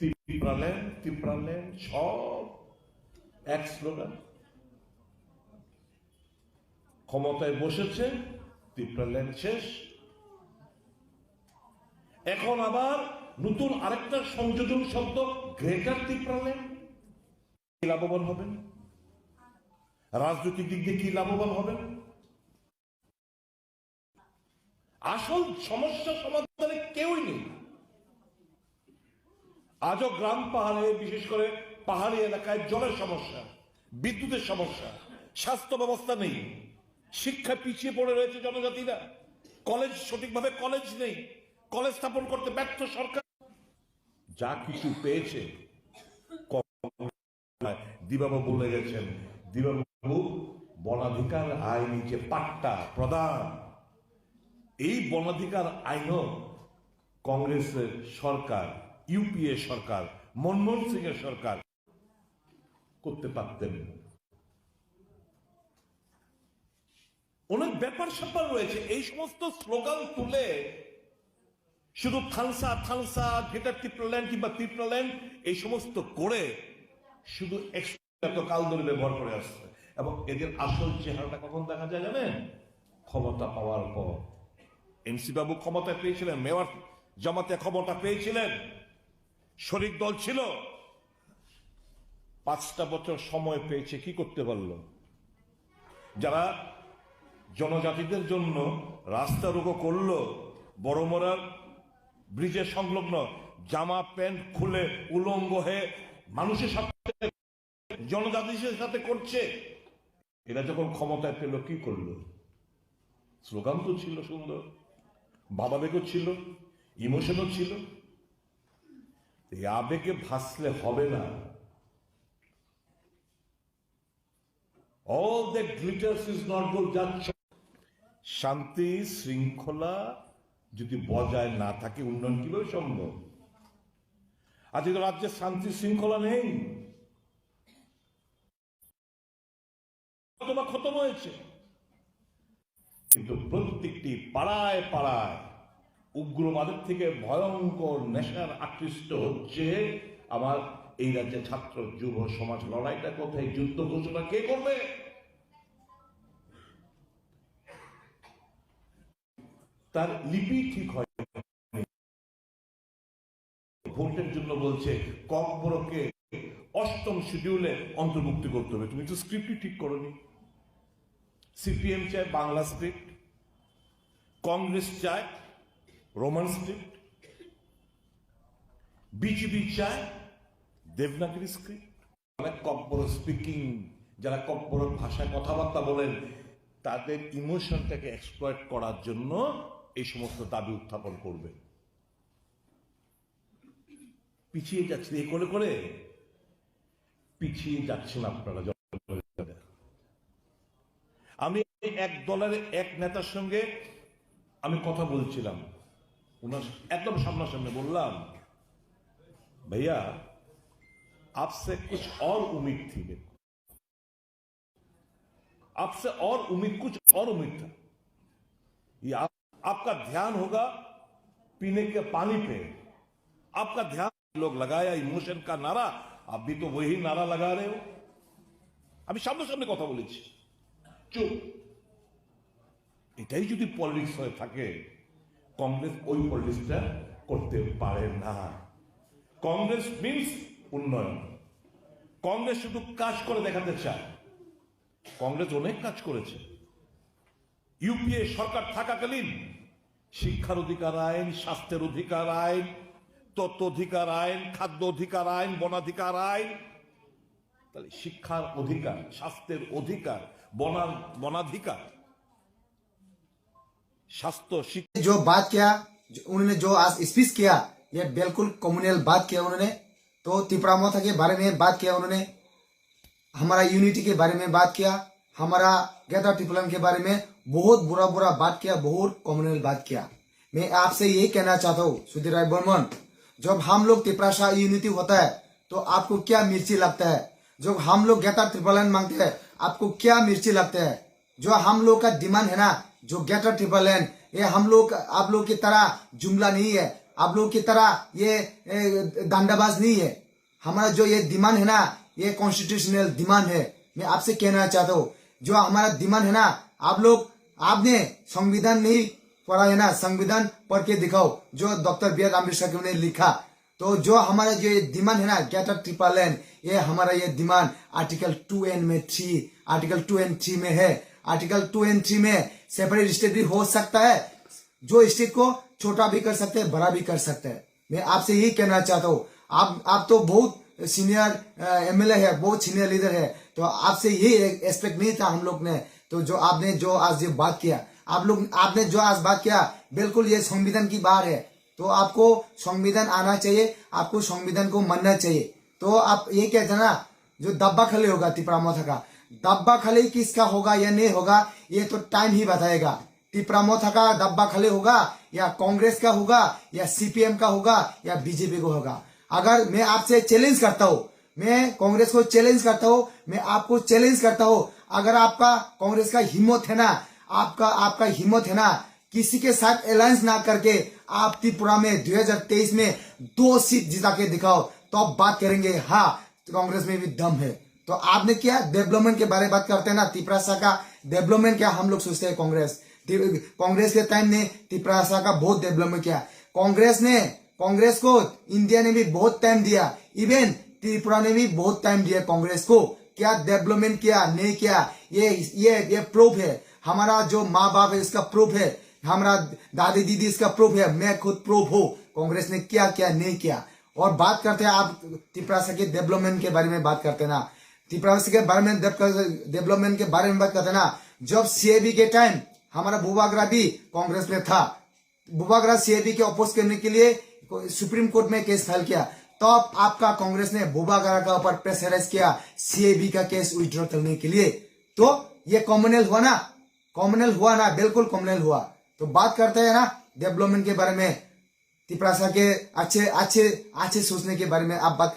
ত্রিপুরাল্যান্ড সব এক স্লোগান। ক্ষমতায় বসেছে, ত্রিপুরাল্যান্ড শেষ। এখন আবার নতুন আরেকটা সংযোজন শব্দ, গ্রেটার ত্রিপুরাল্যান্ড। কি লাভবান হবেন? রাজনৈতিক দিক দিয়ে কি লাভবান হবেন? আসল সমস্যা সমাধানে কেউই নেই। আজও গ্রাম পাহাড়ে, বিশেষ করে পাহাড়ি এলাকায় জলের সমস্যা, বিদ্যুতের সমস্যা, স্বাস্থ্য ব্যবস্থা নেই, শিক্ষা পিছিয়ে পড়ে রয়েছে জনজাতিরা, কলেজ সঠিকভাবে কলেজ নেই, কলেজ স্থাপন করতে ব্যর্থ সরকার। যা কিছু পেয়েছে, দিবাবাবু বলে গেছেন, দিবাবাবু বনাধিকার আইন যে পাট্টা প্রদান, এই বনাধিকার আইনও কংগ্রেসের সরকার, ইউপিএ সরকার, মনমোহন সিং এর সরকার করতে পারতেন। অনেক ব্যাপার স্যাপার রয়েছে। এই সমস্ত স্লোগান তুলে শুধু থানসা থানসা, গ্রেটার ত্রিপুরাল্যান্ড কিংবা ত্রিপুরাল্যান্ড এই সমস্ত করে শুধু এত কাল ধরে ব্যবহার করে আসছে। এবং এদের আসল চেহারাটা কখন দেখা যায় জানেন? ক্ষমতা পাওয়ার পর। এনসি বাবু ক্ষমতা পেয়েছিলেন, মেয়র জামাতে ক্ষমতা পেয়েছিলেন, শরিক দল ছিল, 5টা বছর সময় পেয়েছে, কি করতে পারলো? যারা জনজাতিদের জন্য রাস্তা রোকো করলো, বড়মরার ব্রিজের সংলগ্ন জামা প্যান্ট খুলে উলঙ্গ হয়ে মানুষের সাথে, জনজাতিদের সাথে করছে, এরা যখন ক্ষমতায় পেল কি করলো? স্লোগান তো ছিল সুন্দর, ভাবাবেগও ছিল, ইমোশনও ছিল। এই আবেগে ভাসলে হবে না। All that glitters is not gold. শান্তি শৃঙ্খলা যদি বজায় না থাকে, উন্নয়ন কিভাবে সম্ভব? আজকে তো রাজ্যে শান্তি শৃঙ্খলা নেই, খতম হয়েছে। কিন্তু প্রত্যেকটি পাড়ায় পাড়ায় উগ্রবাদের থেকে ভয়ঙ্কর নেশার আকৃষ্ট হচ্ছে আমার এই রাজ্যে ছাত্র যুব সমাজ। লড়াইটা কোথায়? যুদ্ধ ঘোষণা কে করবে? তার লিপি ঠিক হয়। ভোটের জন্য বলছে ককবরকে 8ম শিডিউলে অন্তর্ভুক্তি করতে হবে। তুমি তো স্ক্রিপ্টই ঠিক করনি। সিপিএম চায় বাংলা স্ক্রিপ্ট, কংগ্রেস চায় রোমান স্ক্রিপ্ট, বিজেপি চায় দেবনাগরী স্ক্রিপ্ট। ককবর স্পিকিং, যারা ককবর ভাষায় কথাবার্তা বলেন, তাদের ইমোশনটাকে এক্সপ্লয়েট করার জন্য এই সমস্ত দাবি উত্থাপন করবে। পিছিয়ে যাচ্ছে, এই করে করে পিছিয়ে যাচ্ছেন আপনারা। আমি এক দলের এক নেতার সঙ্গে আমি কথা বলছিলাম, উনার একদম সামনাসামনি বললাম, भैया आपसे कुछ और उम्मीद थी, आपसे और उम्मीद, कुछ और उम्मीद था। ये आपका ध्यान होगा पीने के पानी पे, आपका ध्यान लोग लगाया इमोशन का नारा, आप भी तो वही नारा लगा रहे हो। আমি সামনাসামনি কথা বলেছি, চুপ। এটাই যদি পলিটিক্স হয়ে থাকে, কংগ্রেস ওই পলিটিক্সটা করতে পারে না। কংগ্রেস মিন্স উন্নয়ন। কংগ্রেস শুধু কাজ করে দেখাতে চায়। কংগ্রেস অনেক কাজ করেছে। ইউপিএ সরকার থাকাকালীন শিক্ষার অধিকার আইন, স্বাস্থ্যের অধিকার আইন, তথ্য অধিকার আইন, খাদ্য অধিকার আইন, বনাধিকার আইন। তাহলে শিক্ষার অধিকার, স্বাস্থ্যের অধিকার, বনাধিকার, स्वास्थ्य शिक्षा, जो बात किया, उन्होंने जो आज स्पीच किया, ये बिल्कुल कम्युनल बात किया उन्होंने। तो तिपरामोथा के बारे में बात किया उन्होंने, हमारा यूनिटी के बारे में बात किया, हमारा ग्रेटर त्रिपुरालैंड के बारे में बहुत बुरा बुरा बात किया, बहुत कम्युनल बात किया। मैं आपसे यही कहना चाहता हूँ सुधीर राय बर्मन, जब हम लोग त्रिपुरा यूनिटी होता है तो आपको क्या मिर्ची लगता है? जब हम लोग ग्रेटर त्रिपुरालैंड मांगते हैं आपको क्या मिर्ची लगता है? जो हम लोग का डिमांड है ना, जो ग्रेटर त्रिपुरालैंड, ये हम लोग आप लोग की तरह जुमला नहीं है। आप लोगों की तरह ये दांडाबाज नहीं है। हमारा जो ये डिमांड है ना, ये कॉन्स्टिट्यूशनल डिमांड है। मैं आपसे कहना चाहता हूँ, जो हमारा डिमांड है ना, आपने संविधान नहीं पढ़ा है ना, संविधान पढ़ के दिखाओ जो डॉक्टर बी आर अम्बेडकर ने लिखा। तो जो हमारा जो ये डिमांड है ना, ग्रेटर ट्रिपल लैंड, ये हमारा ये डिमांड आर्टिकल 2 एंड 3 में है। आर्टिकल 2 एंड 3 में सेपरेट स्टेट भी हो सकता है, जो स्टेट को छोटा भी कर सकते हैं, बड़ा भी कर सकते हैं। मैं आपसे यही कहना चाहता हूँ, आप तो बहुत सीनियर एमएलए है, बहुत सीनियर लीडर है, तो आपसे यही एक्सपेक्ट नहीं था हम लोग ने। तो जो आपने जो आज ये बात किया, आपने जो आज बात किया, बिल्कुल ये संविधान की बात है। तो आपको संविधान आना चाहिए, आपको संविधान को मानना चाहिए। तो आप ये कहते हैं ना, जो दब्बा खले होगा तिपरा मोथा का, दब्बा खले किसका होगा या नहीं होगा, ये तो टाइम ही बताएगा। तिपरा मोथा का दब्बा खले होगा या कांग्रेस का होगा या सीपीएम का होगा या बीजेपी को होगा। अगर मैं आपसे चैलेंज करता हूँ, मैं कांग्रेस को चैलेंज करता हूँ, मैं आपको चैलेंज करता हूँ, अगर आपका कांग्रेस का हिम्मत है ना, आपका हिम्मत है ना, किसी के साथ अलायंस ना करके आप त्रिपुरा में 2023 में 2 सीट जिता के दिखाओ, तो आप बात करेंगे हाँ कांग्रेस में भी दम है। तो आपने क्या डेवलपमेंट के बारे में बात करते हैं ना, त्रिपुरा का डेवलपमेंट क्या हम लोग सोचते हैं, कांग्रेस के टाइम ने त्रिपुरा का बहुत डेवलपमेंट किया। कांग्रेस को इंडिया ने भी बहुत टाइम दिया, इवन त्रिपुरा ने भी बहुत टाइम दिया कांग्रेस को। क्या डेवलपमेंट किया नहीं किया, ये प्रूफ है। हमारा जो माँ बाप है इसका प्रूफ है, हमारा दादी दीदी इसका प्रूफ है, मैं खुद प्रूफ हूँ कांग्रेस ने क्या क्या नहीं किया। और बात करते हैं आप त्रिपुरा के डेवलपमेंट के बारे में बात करते हैं ना, त्रिपुरा के बारे में डेवलपमेंट के बारे में बात करते हैं ना, जब सीएबी के टाइम हमारा बुबागरा भी कांग्रेस में था, बुबागरा सीएबी के अपोज करने के लिए सुप्रीम कोर्ट में केस फाइल किया, तो आपका कांग्रेस ने बुबागरा का ऊपर प्रेशराइज किया सीएबी का केस विड्रॉ करने के लिए। तो ये कॉमनवेल्थ हुआ ना, बिल्कुल कॉमनवेल्थ हुआ। तो बात करते हैं ना डेवलपमेंट के बारे में, त्रिपुरा के अच्छे सोचने के बारे में आप बात